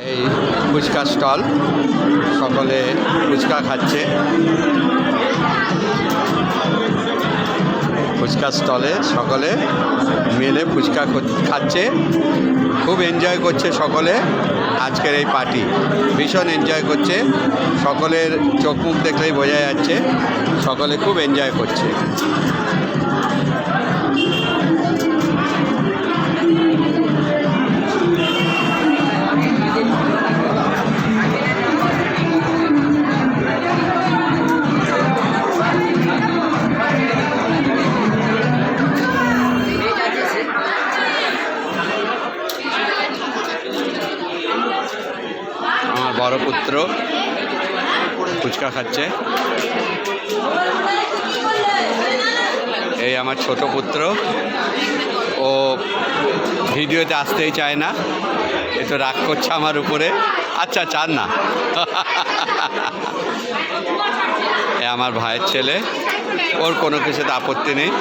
এই ফুচকা স্টল, সকলে ফুচকা খাচ্ছে। ফুচকা স্টলে সকলে মিলে ফুচকা খাচ্ছে, খুব এনজয় করছে সকলে। আজকের এই পার্টি ভীষণ এনজয় করছে, সকলের চোখ মুখ দেখলেই বোঝা যাচ্ছে সকলে খুব এনজয় করছে। আমার বড় পুত্র ফুচকা খাচ্ছে, এই আমার ছোট পুত্র, ও ভিডিওতে আসতেই চায় না, এ তো রাগ করছে আমার উপরে। আচ্ছা চান না। এ আমার ভাইয়ের ছেলে, ওর কোনো কিছুতে আপত্তি নেই।